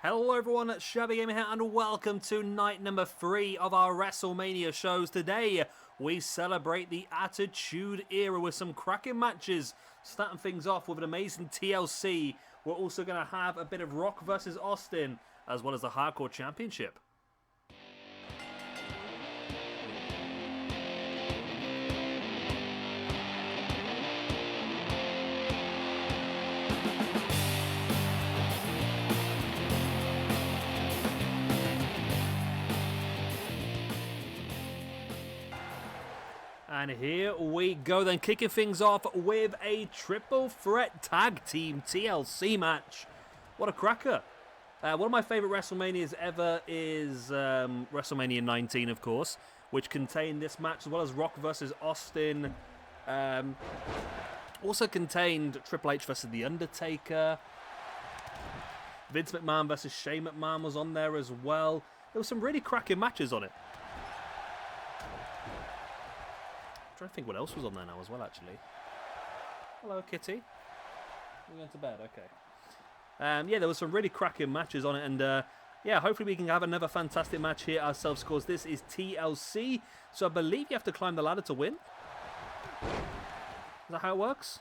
Hello everyone, Shabby Gamer here and welcome to night number 3 of our WrestleMania shows. Today we celebrate the Attitude Era with some cracking matches, starting things off with an amazing TLC. We're also going to have a bit of Rock versus Austin, as well as the Hardcore Championship. And here we go then, kicking things off with a triple threat tag team TLC match. What a cracker. One of my favourite WrestleManias ever is WrestleMania 19, of course, which contained this match as well as Rock versus Austin. Also contained Triple H versus The Undertaker. Vince McMahon versus Shane McMahon was on there as well. There were some really cracking matches on it. I'm trying to think what else was on there now as well, actually. Hello, Kitty. We're going to bed, okay. Yeah, there was some really cracking matches on it, and yeah, hopefully we can have another fantastic match here ourselves, because this is TLC, so I believe you have to climb the ladder to win. Is that how it works?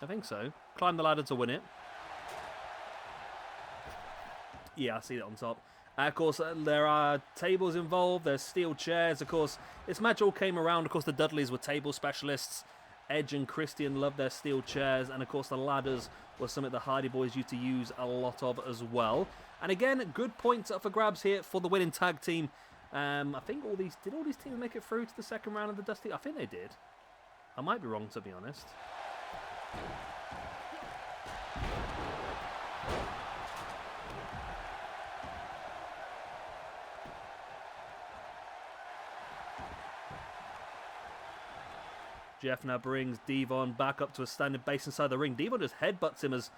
I think so. Climb the ladder to win it. Yeah, I see that on top. Of course, there are tables involved, there's steel chairs. Of course, this match all came around. Of course, the Dudleys were table specialists. Edge and Christian loved their steel chairs. And of course, the ladders were something the Hardy Boys used to use a lot of as well. And again, good points up for grabs here for the winning tag team. I think did all these teams make it through to the second round of the Dusty? I think they did. I might be wrong, to be honest. Jeff now brings Devon back up to a standing base inside the ring. Devon just headbutts him as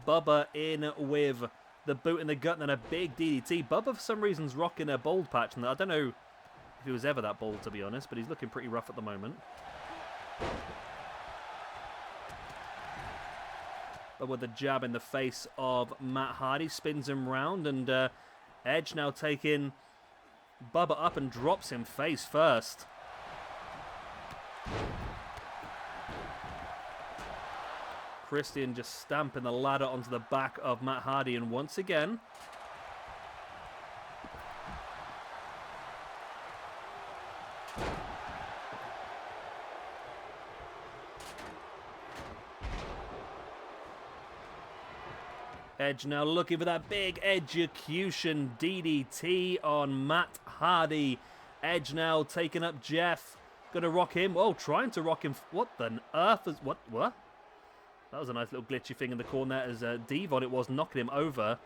Bubba in with the boot in the gut and then a big DDT. Bubba, for some reason, is rocking a bald patch. And I don't know if he was ever that bald, to be honest, but he's looking pretty rough at the moment. But with the jab in the face of Matt Hardy, spins him round. And Edge now taking Bubba up and drops him face first. Christian just stamping the ladder onto the back of Matt Hardy, and once again, Edge now looking for that big execution DDT on Matt Hardy. Edge now taking up Jeff, gonna rock him. Oh, trying to rock him. What the earth is what? That was a nice little glitchy thing in the corner as Devon, it was, knocking him over.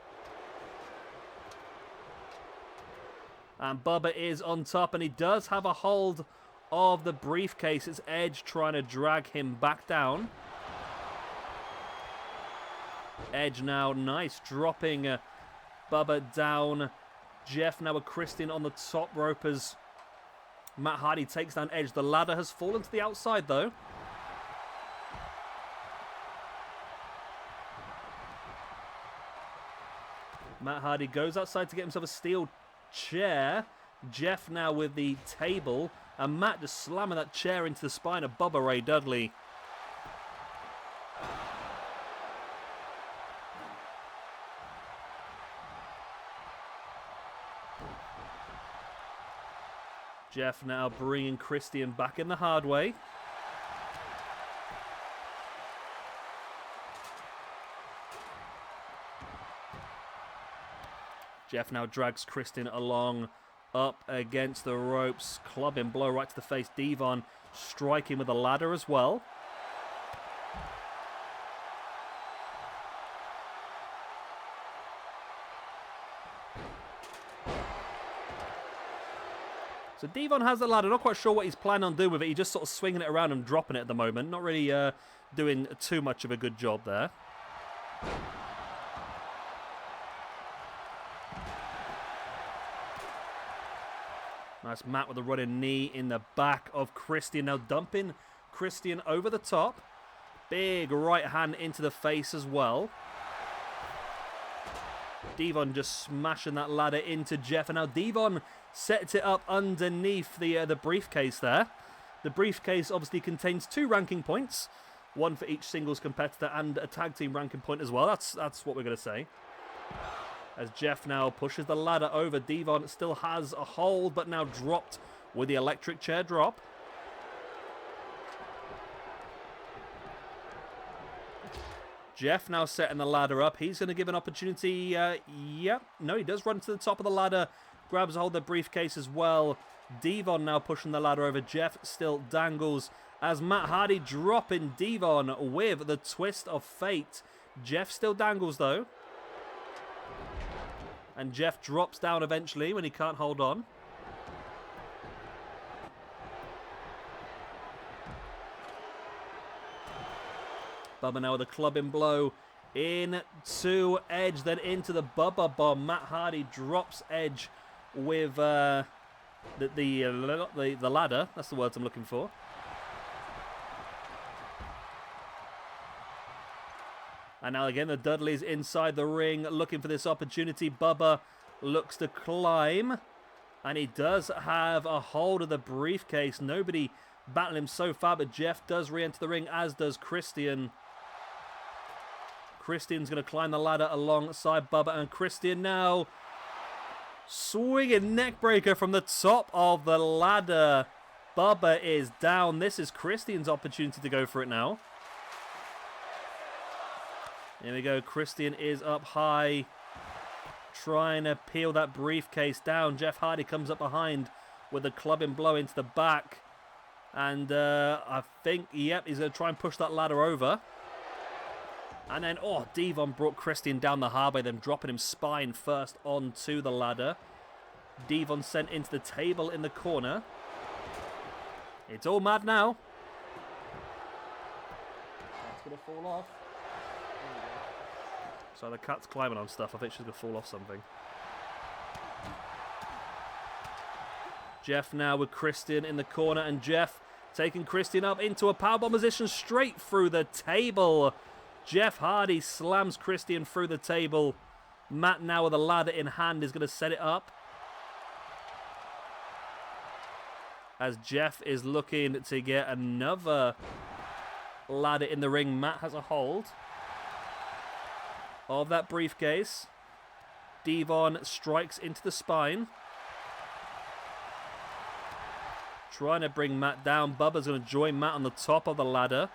And Bubba is on top, and he does have a hold of the briefcase. It's Edge trying to drag him back down. Edge now, nice, dropping Bubba down. Jeff now with Christian on the top rope as Matt Hardy takes down Edge. The ladder has fallen to the outside, though. Matt Hardy goes outside to get himself a steel chair. Jeff now with the table. And Matt just slamming that chair into the spine of Bubba Ray Dudley. Jeff now bringing Christian back in the hard way. Jeff now drags Christian along up against the ropes. Clubbing blow right to the face. Devon striking with a ladder as well. So Devon has the ladder. Not quite sure what he's planning on doing with it. He's just sort of swinging it around and dropping it at the moment. Not really doing too much of a good job there. Nice Matt with a running knee in the back of Christian. Now dumping Christian over the top. Big right hand into the face as well. Devon just smashing that ladder into Jeff. And now Devon sets it up underneath the briefcase there. The briefcase obviously contains 2 ranking points. 1 for each singles competitor and a tag team ranking point as well. That's what we're going to say. As Jeff now pushes the ladder over. Devon still has a hold, but now dropped with the electric chair drop. Jeff now setting the ladder up. He's going to give an opportunity. No, he does run to the top of the ladder. Grabs a hold of the briefcase as well. Devon now pushing the ladder over. Jeff still dangles as Matt Hardy dropping Devon with the twist of fate. Jeff still dangles though. And Jeff drops down eventually when he can't hold on. Bubba now with a clubbing blow into Edge, then into the Bubba Bomb. Matt Hardy drops Edge with the ladder. That's the words I'm looking for. And now again, the Dudleys inside the ring looking for this opportunity. Bubba looks to climb. And he does have a hold of the briefcase. Nobody battling him so far, but Jeff does re-enter the ring, as does Christian. Christian's going to climb the ladder alongside Bubba. And Christian now swinging neckbreaker from the top of the ladder. Bubba is down. This is Christian's opportunity to go for it now. Here we go. Christian is up high, trying to peel that briefcase down. Jeff Hardy comes up behind with a clubbing blow into the back. And I think, yep, he's going to try and push that ladder over. And then, Devon brought Christian down the hard way, then dropping him spine first onto the ladder. Devon sent into the table in the corner. It's all mad now. That's going to fall off. So the cat's climbing on stuff. I think she's going to fall off something. Jeff now with Christian in the corner. And Jeff taking Christian up into a powerbomb position straight through the table. Jeff Hardy slams Christian through the table. Matt now with a ladder in hand is going to set it up. As Jeff is looking to get another ladder in the ring. Matt has a hold of that briefcase. Devon strikes into the spine, trying to bring Matt down. Bubba's going to join Matt on the top of the ladder.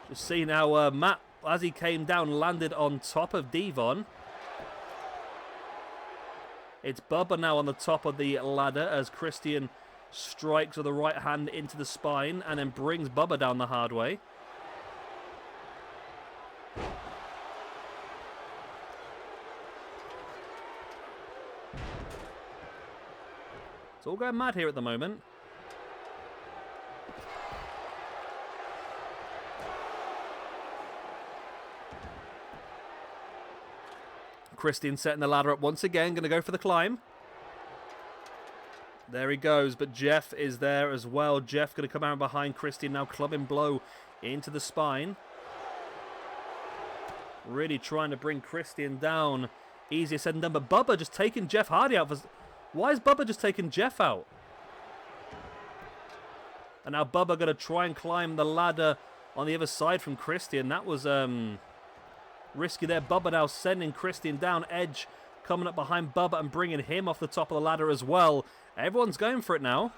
Just see now, Matt, as he came down, landed on top of Devon. It's Bubba now on the top of the ladder as Christian strikes with the right hand into the spine and then brings Bubba down the hard way. It's all going mad here at the moment. Christian setting the ladder up once again, going to go for the climb. There he goes, but Jeff is there as well. Jeff going to come out behind Christian now, clubbing blow into the spine. Really trying to bring Christian down. Easier said than done, but Bubba just taking Jeff Hardy out. Why is Bubba just taking Jeff out? And now Bubba going to try and climb the ladder on the other side from Christian. That was risky there. Bubba now sending Christian down. Edge coming up behind Bubba and bringing him off the top of the ladder as well. Everyone's going for it now.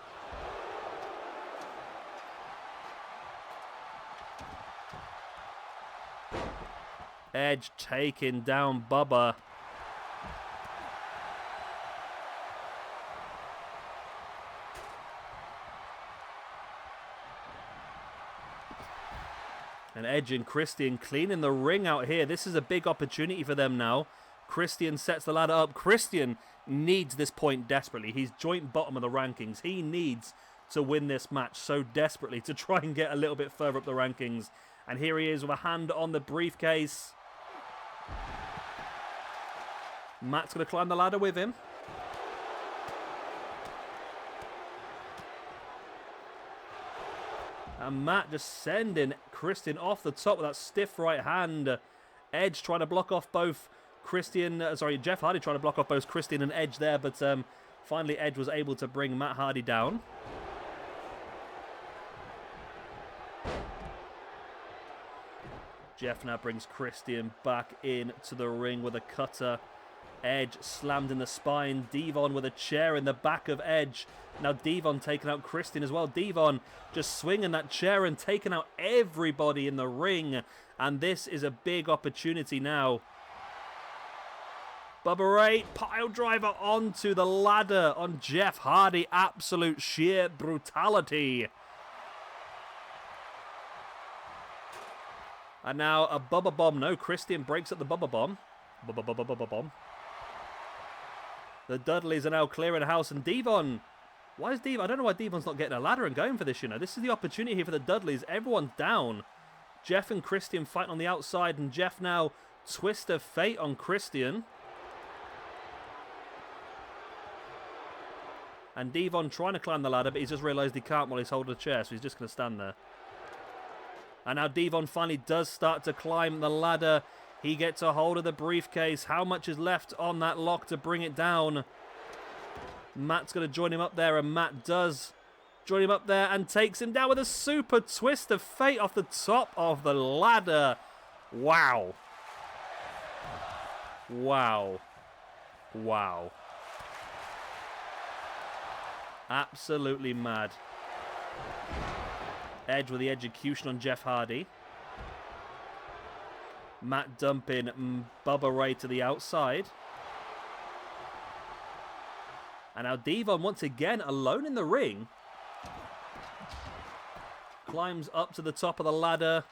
Edge taking down Bubba. And Edge and Christian cleaning the ring out here. This is a big opportunity for them now. Christian sets the ladder up. Christian needs this point desperately. He's joint bottom of the rankings. He needs to win this match so desperately to try and get a little bit further up the rankings. And here he is with a hand on the briefcase. Matt's going to climb the ladder with him. And Matt just sending Christian off the top with that stiff right hand. Edge trying to block off both Jeff Hardy trying to block off both Christian and Edge there, but finally Edge was able to bring Matt Hardy down. Jeff now brings Christian back into the ring with a cutter. Edge slammed in the spine. Devon with a chair in the back of Edge. Now Devon taking out Christian as well. Devon just swinging that chair and taking out everybody in the ring. And this is a big opportunity now. Bubba Ray, pile driver onto the ladder on Jeff Hardy. Absolute sheer brutality. And now a Bubba Bomb. No, Christian breaks up the Bubba Bomb. Bubba Bomb. The Dudleys are now clearing house, and Devon. Why is Devon? I don't know why Devon's not getting a ladder and going for this, you know. This is the opportunity here for the Dudleys. Everyone's down. Jeff and Christian fighting on the outside, and Jeff now twist of fate on Christian. And Devon trying to climb the ladder, but he's just realised he can't while he's holding a chair, so he's just going to stand there. And now Devon finally does start to climb the ladder. He gets a hold of the briefcase. How much is left on that lock to bring it down? Matt's going to join him up there, and Matt does join him up there and takes him down with a super twist of fate off the top of the ladder. Wow. Wow. Wow. Absolutely mad. Edge with the execution on Jeff Hardy. Matt dumping Bubba Ray to the outside. And now Devon once again alone in the ring. Climbs up to the top of the ladder.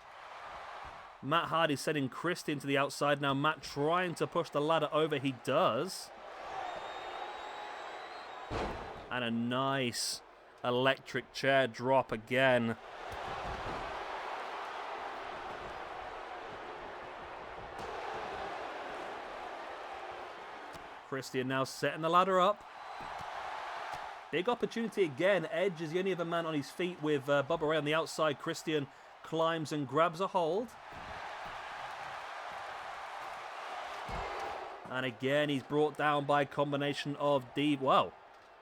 Matt Hardy sending Christian to the outside. Now Matt trying to push the ladder over. He does. And a nice electric chair drop again. Christian now setting the ladder up. Big opportunity again. Edge is the only other man on his feet with Bubba Ray on the outside. Christian climbs and grabs a hold. And again, he's brought down by a combination of well,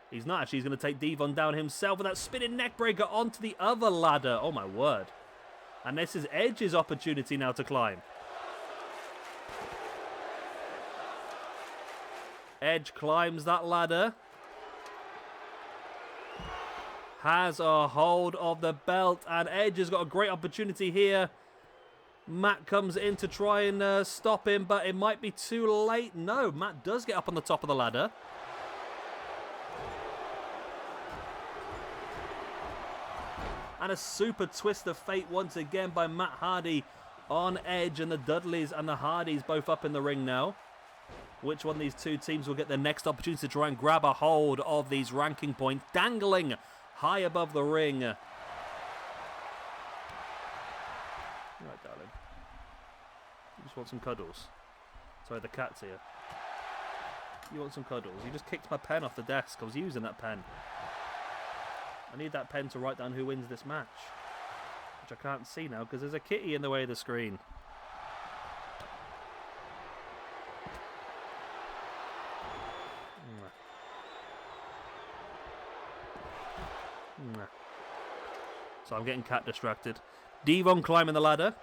he's not actually. He's going to take Devon down himself with that spinning neckbreaker onto the other ladder. Oh, my word. And this is Edge's opportunity now to climb. Edge climbs that ladder. Has a hold of the belt, and Edge has got a great opportunity here. Matt comes in to try and stop him, but it might be too late. No, Matt does get up on the top of the ladder. And a super twist of fate once again by Matt Hardy on Edge, and the Dudleys and the Hardys both up in the ring now. Which one of these two teams will get their next opportunity to try and grab a hold of these ranking points, dangling high above the ring. Right, darling. You just want some cuddles. Sorry, the cat's here. You want some cuddles. You just kicked my pen off the desk. I was using that pen. I need that pen to write down who wins this match. Which I can't see now because there's a kitty in the way of the screen. So I'm getting cat distracted. Devon climbing the ladder.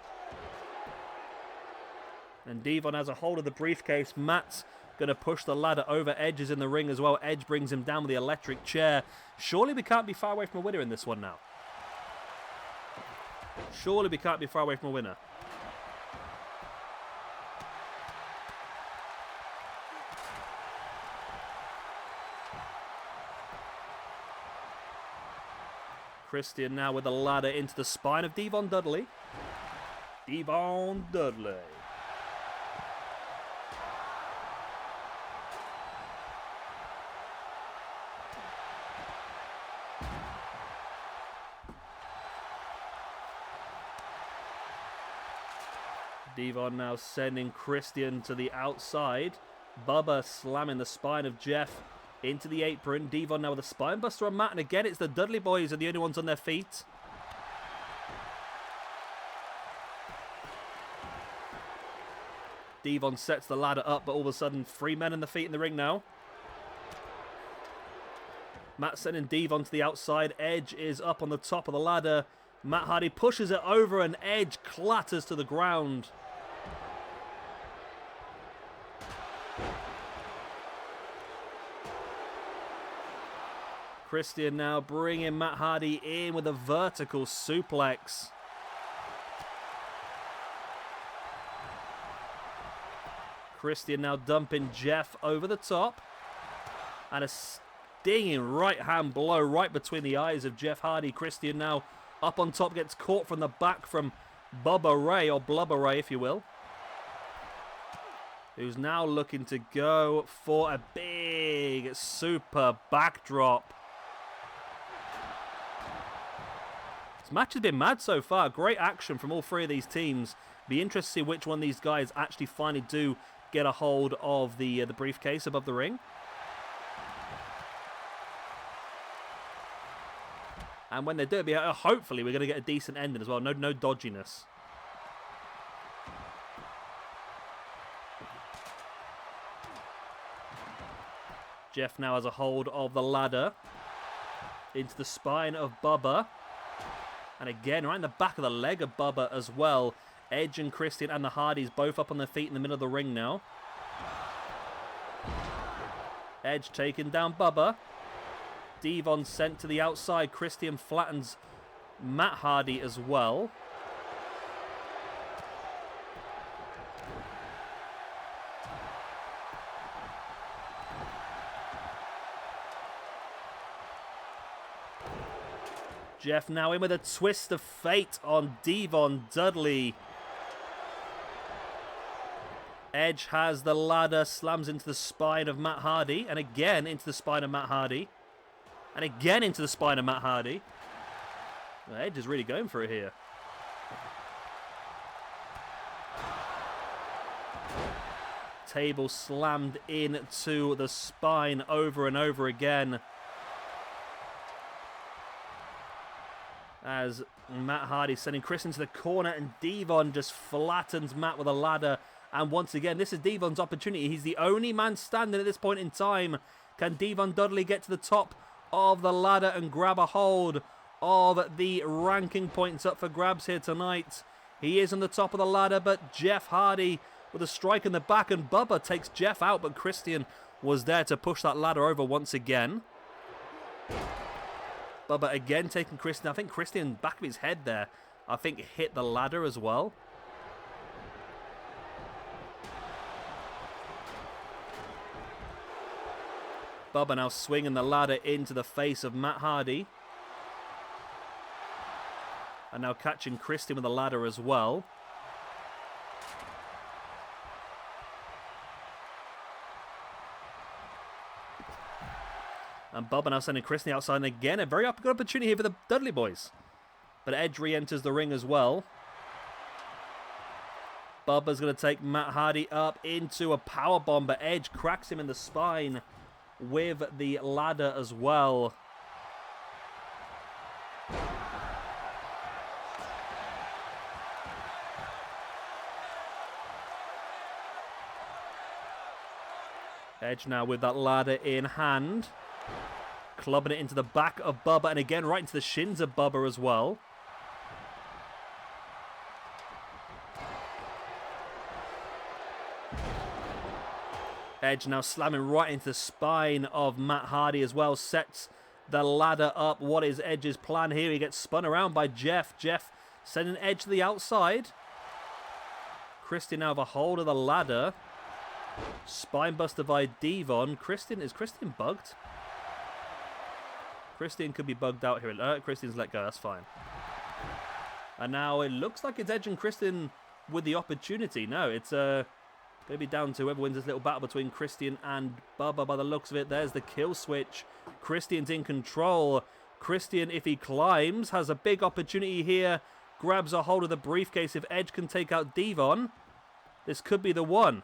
And Devon has a hold of the briefcase. Matt's going to push the ladder over. Edge is in the ring as well. Edge brings him down with the electric chair. Surely we can't be far away from a winner in this one now. Surely we can't be far away from a winner. Christian now with the ladder into the spine of Devon Dudley. Devon Dudley. Devon now sending Christian to the outside. Bubba slamming the spine of Jeff into the apron. Devon now with a spine buster on Matt. And again, it's the Dudley boys are the only ones on their feet. Devon sets the ladder up, but all of a sudden, 3 men in the feet in the ring now. Matt sending Devon to the outside. Edge is up on the top of the ladder. Matt Hardy pushes it over and Edge clatters to the ground. Christian now bringing Matt Hardy in with a vertical suplex. Christian now dumping Jeff over the top. And a stinging right hand blow right between the eyes of Jeff Hardy. Christian now up on top, gets caught from the back from Bubba Ray, or Blubber Ray if you will. Who's now looking to go for a big super backdrop. This match has been mad so far. Great action from all three of these teams. Be interested to see which one of these guys actually finally do get a hold of the briefcase above the ring. And when they do, hopefully we're going to get a decent ending as well. No dodginess. Jeff now has a hold of the ladder into the spine of Bubba. And again, right in the back of the leg of Bubba as well. Edge and Christian and the Hardys both up on their feet in the middle of the ring now. Edge taking down Bubba. Devon sent to the outside. Christian flattens Matt Hardy as well. Jeff now in with a twist of fate on Devon Dudley. Edge has the ladder, slams into the spine of Matt Hardy, and again into the spine of Matt Hardy. And again into the spine of Matt Hardy. Well, Edge is really going for it here. Table slammed into the spine over and over again. As Matt Hardy sending Chris into the corner, and Devon just flattens Matt with a ladder. And once again, this is Devon's opportunity. He's the only man standing at this point in time. Can Devon Dudley get to the top of the ladder and grab a hold of the ranking points up for grabs here tonight? He is on the top of the ladder, but Jeff Hardy with a strike in the back, and Bubba takes Jeff out, but Christian was there to push that ladder over once again. Bubba again taking Christian. I think Christian, back of his head there, I think hit the ladder as well. Bubba now swinging the ladder into the face of Matt Hardy. And now catching Christian with the ladder as well. And Bubba now sending Christian outside, and again a very good opportunity here for the Dudley boys. But Edge re-enters the ring as well. Bubba's going to take Matt Hardy up into a powerbomb, but Edge cracks him in the spine with the ladder as well. Edge now with that ladder in hand. Clubbing it into the back of Bubba, and again right into the shins of Bubba as well. Edge now slamming right into the spine of Matt Hardy as well. Sets the ladder up. What is Edge's plan here? He gets spun around by Jeff. Jeff sending Edge to the outside. Christian now have a hold of the ladder. Spinebuster by Devon. Is Christian bugged? Christian could be bugged out here. Christian's let go. That's fine. And now it looks like it's Edge and Christian with the opportunity. No, it's going to be down to whoever wins this little battle between Christian and Bubba by the looks of it. There's the kill switch. Christian's in control. Christian, if he climbs, has a big opportunity here. Grabs a hold of the briefcase. If Edge can take out Devon, this could be the one.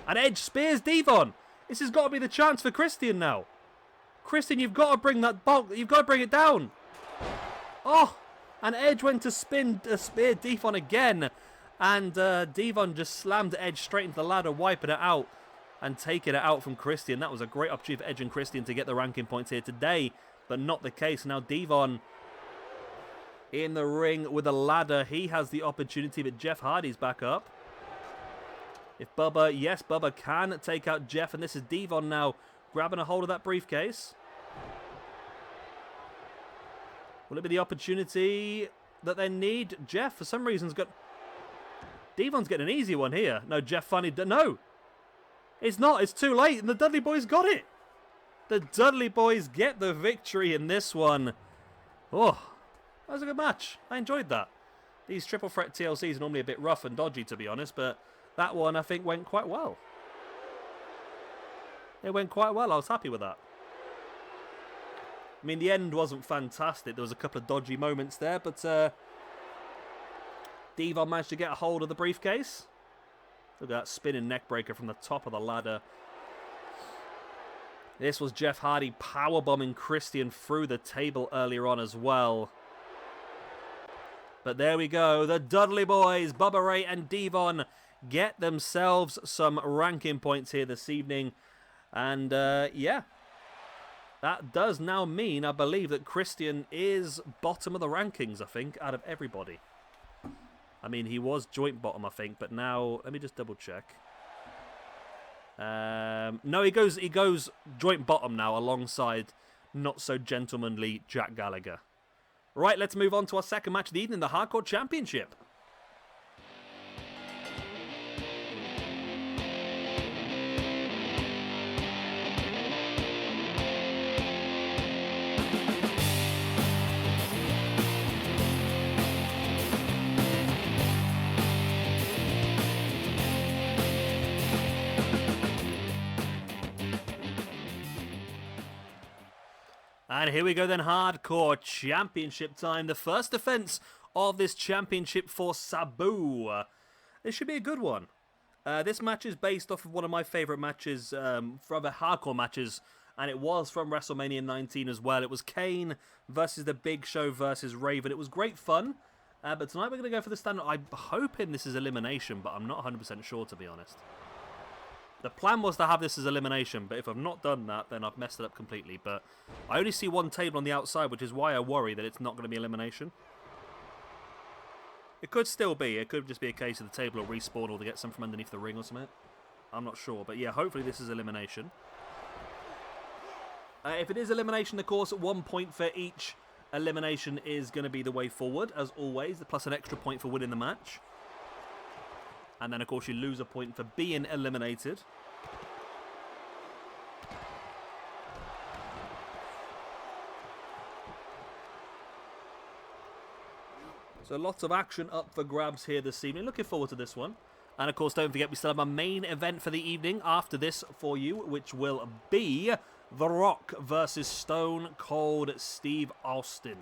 And Edge spears Devon. This has got to be the chance for Christian now. Christian, you've got to bring that bulk. You've got to bring it down. Oh, and Edge went to spear Devon again. And Devon just slammed Edge straight into the ladder, wiping it out and taking it out from Christian. That was a great opportunity for Edge and Christian to get the ranking points here today, but not the case. Now Devon in the ring with a ladder. He has the opportunity, but Jeff Hardy's back up. If Bubba, yes, Bubba can take out Jeff, and this is Devon now grabbing a hold of that briefcase. Will it be the opportunity that they need? Jeff, for some reason, has got... Devon's getting an easy one here. No, Jeff finally... No! It's not. It's too late, and the Dudley Boys got it. The Dudley Boys get the victory in this one. Oh, that was a good match. I enjoyed that. These triple threat TLCs are normally a bit rough and dodgy, to be honest, but that one, I think, went quite well. It went quite well. I was happy with that. I mean, the end wasn't fantastic. There was a couple of dodgy moments there, but Devon managed to get a hold of the briefcase. Look at that spinning neckbreaker from the top of the ladder. This was Jeff Hardy powerbombing Christian through the table earlier on as well. But there we go. The Dudley Boys, Bubba Ray and Devon, get themselves some ranking points here this evening. And yeah, that does now mean, I believe, that Christian is bottom of the rankings, I think, out of everybody. I mean, he was joint bottom, I think, but now, let me just double check. No, he goes joint bottom now alongside not so gentlemanly Jack Gallagher. Right, let's move on to our second match of the evening, the Hardcore Championship. And here we go then, Hardcore Championship time. The first defense of this championship for Sabu. This should be a good one. This match is based off of one of my favourite matches from the Hardcore matches, and it was from WrestleMania 19 as well. It was Kane versus The Big Show versus Raven. It was great fun, but tonight we're going to go for the standard. I'm hoping this is elimination, but I'm not 100% sure, to be honest. The plan was to have this as elimination, but if I've not done that, then I've messed it up completely. But I only see one table on the outside, which is why I worry that it's not going to be elimination. It could still be. It could just be a case of the table will respawn or to get some from underneath the ring or something. I'm not sure. But yeah, hopefully this is elimination. If it is elimination, of course, 1 point for each elimination is going to be the way forward, as always, plus an extra point for winning the match. And then, of course, you lose a point for being eliminated. So lots of action up for grabs here this evening. Looking forward to this one. And, of course, don't forget we still have a main event for the evening after this for you, which will be The Rock versus Stone Cold Steve Austin.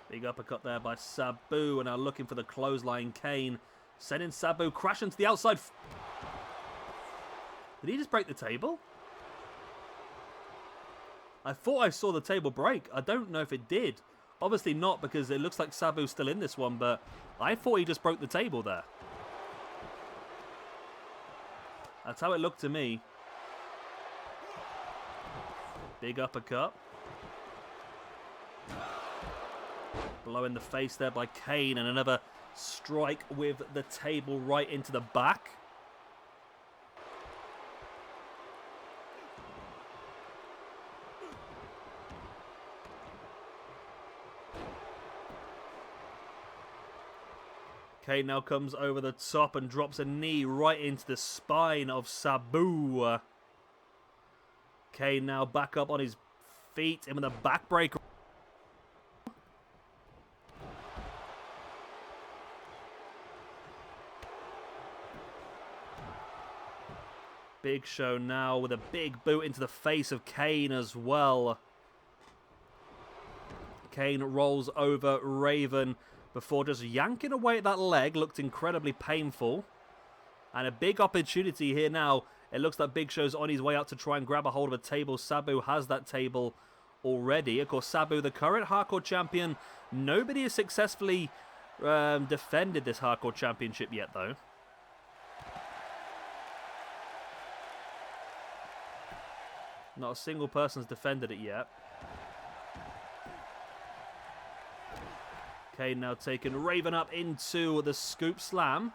Big uppercut there by Sabu, and now looking for the clothesline. Kane sending Sabu crashing to the outside. Did he just break the table? I thought I saw the table break. I don't know if it did. Obviously not, because it looks like Sabu's still in this one, but I thought he just broke the table there. That's how it looked to me. Big uppercut. Blow in the face there by Kane, and another strike with the table right into the back. Kane now comes over the top and drops a knee right into the spine of Sabu. Kane now back up on his feet and with a backbreaker. Big Show now with a big boot into the face of Kane as well. Kane rolls over Raven before just yanking away at that leg. Looked incredibly painful. And a big opportunity here now. It looks like Big Show's on his way out to try and grab a hold of a table. Sabu has that table already. Of course, Sabu, the current Hardcore Champion. Nobody has successfully defended this Hardcore Championship yet, though. Not a single person's defended it yet. Kane now taking Raven up into the scoop slam.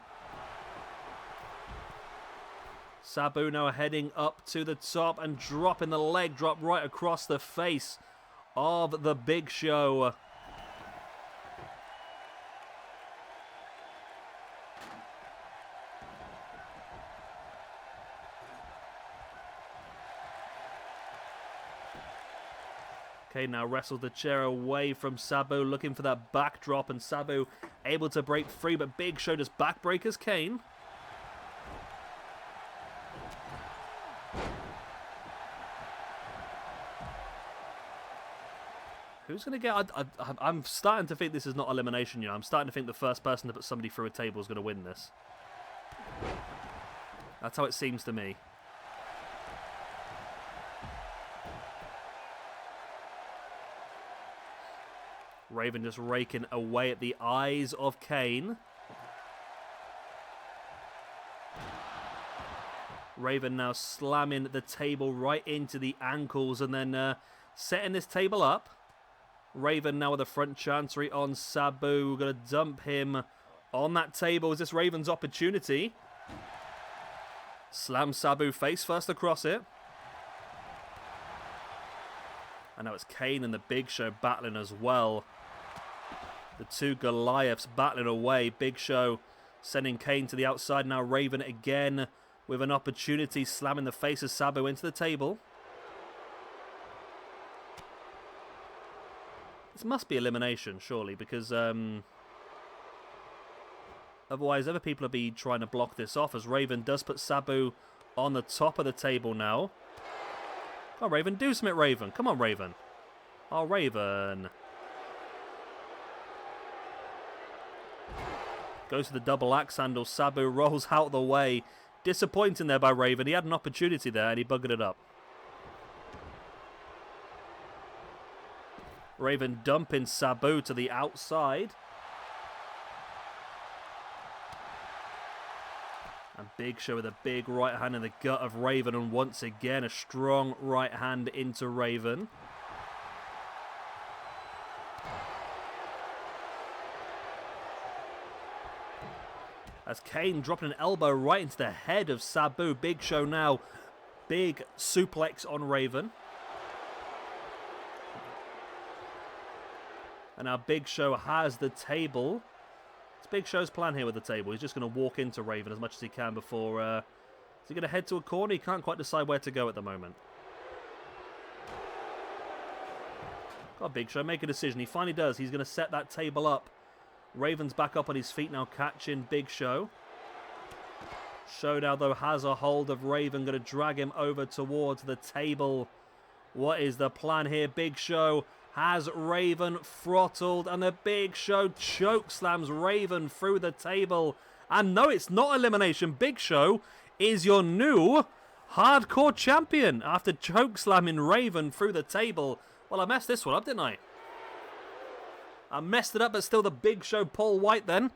Sabu now heading up to the top and dropping the leg drop right across the face of the Big Show. Kane now wrestles the chair away from Sabu, looking for that backdrop, and Sabu able to break free, but Big Show just backbreakers Kane. Who's going to get... I'm starting to think this is not elimination, you know. I'm starting to think the first person to put somebody through a table is going to win this. That's how it seems to me. Raven just raking away at the eyes of Kane. Raven now slamming the table right into the ankles and then setting this table up. Raven now with a front chancery on Sabu. Going to dump him on that table. Is this Raven's opportunity? Slam Sabu face first across it. And now it's Kane and the Big Show battling as well. The two Goliaths battling away. Big Show sending Kane to the outside. Now Raven again with an opportunity, slamming the face of Sabu into the table. This must be elimination, surely, because otherwise other people will be trying to block this off, as Raven does put Sabu on the top of the table now. Come on, Raven. Do something, Raven. Come on, Raven. Oh, Raven. Goes to the double axe handle. Sabu rolls out of the way. Disappointing there by Raven. He had an opportunity there and he buggered it up. Raven dumping Sabu to the outside. And Big Show with a big right hand in the gut of Raven. And once again, a strong right hand into Raven. As Kane dropping an elbow right into the head of Sabu. Big Show now. Big suplex on Raven. And now Big Show has the table. It's Big Show's plan here with the table. He's just going to walk into Raven as much as he can before... is he going to head to a corner? He can't quite decide where to go at the moment. Got Big Show, make a decision. He finally does. He's going to set that table up. Raven's back up on his feet now, catching Big Show. Show now, though, has a hold of Raven. Going to drag him over towards the table. What is the plan here? Big Show has Raven throttled, and the Big Show choke slams Raven through the table. And no, it's not elimination. Big Show is your new Hardcore Champion after choke slamming Raven through the table. Well, I messed this one up, didn't I? I messed it up, but still the Big Show Paul White then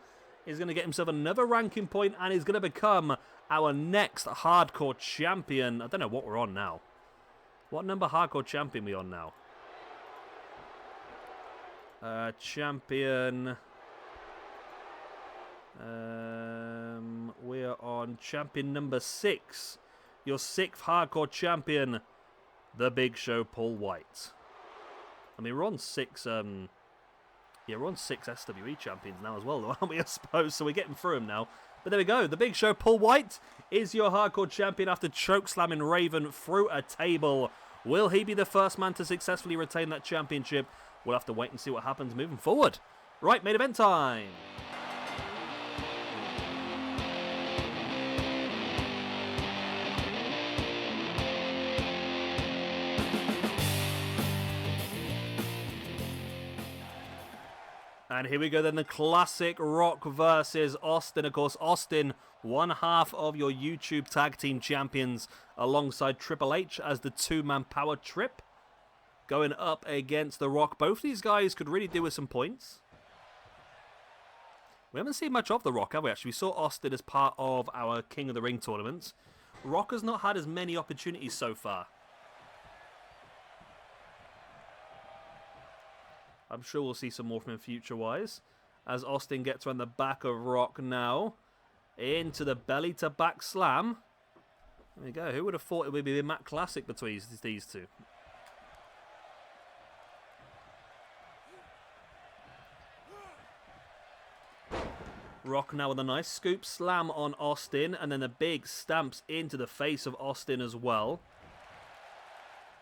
is going to get himself another ranking point and is going to become our next Hardcore Champion. I don't know what we're on now. What number Hardcore Champion are we on now? Champion. We're on champion number 6. Your 6th Hardcore Champion, the Big Show Paul White. I mean, we're on 6... yeah, we're on 6 SWE champions now as well, aren't we, I suppose? So we're getting through them now. But there we go. The Big Show Paul White is your Hardcore Champion after choke slamming Raven through a table. Will he be the first man to successfully retain that championship? We'll have to wait and see what happens moving forward. Right, main event time. And here we go then, the classic Rock versus Austin. Of course, Austin, one half of your YouTube Tag Team Champions, alongside Triple H as the two-man power trip. going up against The Rock. Both these guys could really do with some points. We haven't seen much of The Rock, have we, actually? We saw Austin as part of our King of the Ring tournaments. Rock has not had as many opportunities so far. I'm sure we'll see some more from him future-wise. As Austin gets around the back of Rock now. Into the belly-to-back slam. There we go. Who would have thought it would be a Matt Classic between these two? Rock now with a nice scoop slam on Austin. And then the big stamps into the face of Austin as well.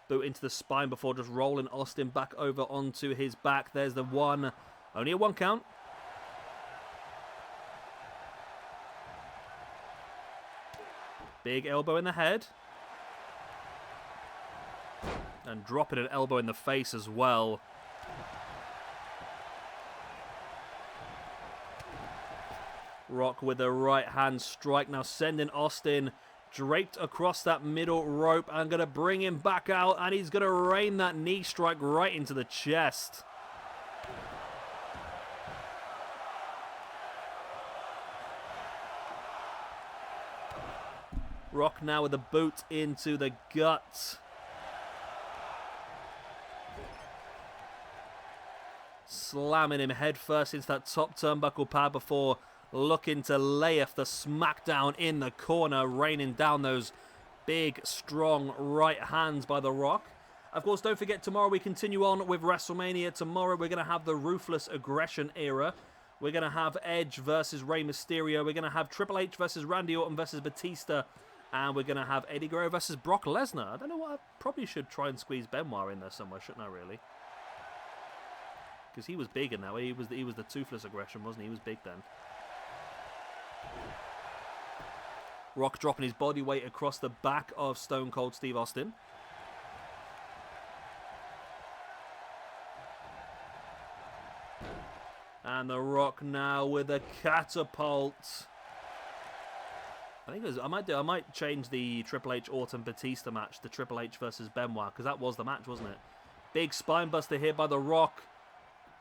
Boot into the spine before just rolling Austin back over onto his back. There's the one. Only a 1 count. Big elbow in the head. And dropping an elbow in the face as well. Rock with the right hand strike. Now sending Austin draped across that middle rope. And going to bring him back out. And he's going to rain that knee strike right into the chest. Rock now with a boot into the gut. Slamming him head first into that top turnbuckle pad before looking to lay off the smackdown in the corner, raining down those big, strong right hands by The Rock. Of course, don't forget, tomorrow we continue on with WrestleMania. Tomorrow we're going to have the Ruthless Aggression era. We're going to have Edge versus Rey Mysterio. We're going to have Triple H versus Randy Orton versus Batista. And we're going to have Eddie Guerrero versus Brock Lesnar. I don't know what, I probably should try and squeeze Benoit in there somewhere, shouldn't I, really? Because he was big in that way. He was the Toothless Aggression, wasn't he? He was big then. Rock dropping his body weight across the back of Stone Cold Steve Austin. And The Rock now with a catapult. I think it was, I might change the Triple H Orton Batista match to Triple H versus Benoit, because that was the match, wasn't it? Big spine buster here by The Rock.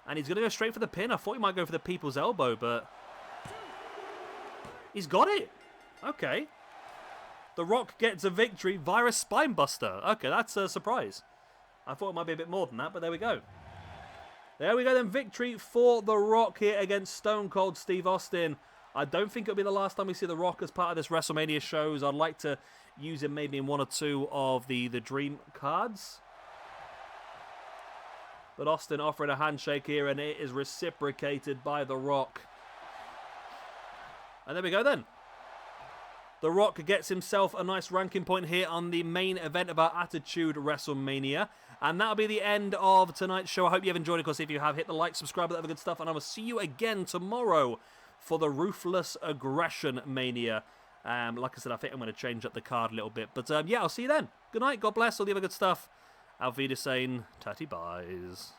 And he's going to go straight for the pin. I thought he might go for the people's elbow, but he's got it. Okay. The Rock gets a victory via a spine buster. Okay, that's a surprise. I thought it might be a bit more than that, but there we go. There we go then. Victory for The Rock here against Stone Cold Steve Austin. I don't think it'll be the last time we see The Rock as part of this WrestleMania shows. I'd like to use him maybe in 1 or 2 of the Dream cards. But Austin offering a handshake here, and it is reciprocated by The Rock. And there we go then. The Rock gets himself a nice ranking point here on the main event of our Attitude WrestleMania. And that'll be the end of tonight's show. I hope you've enjoyed it. Of course, if you have, hit the like, subscribe, all that other good stuff. And I will see you again tomorrow for the Ruthless Aggression Mania. Like I said, I think I'm going to change up the card a little bit. But yeah, I'll see you then. Good night. God bless. All the other good stuff. Auf Wiedersehen. Tatty buys.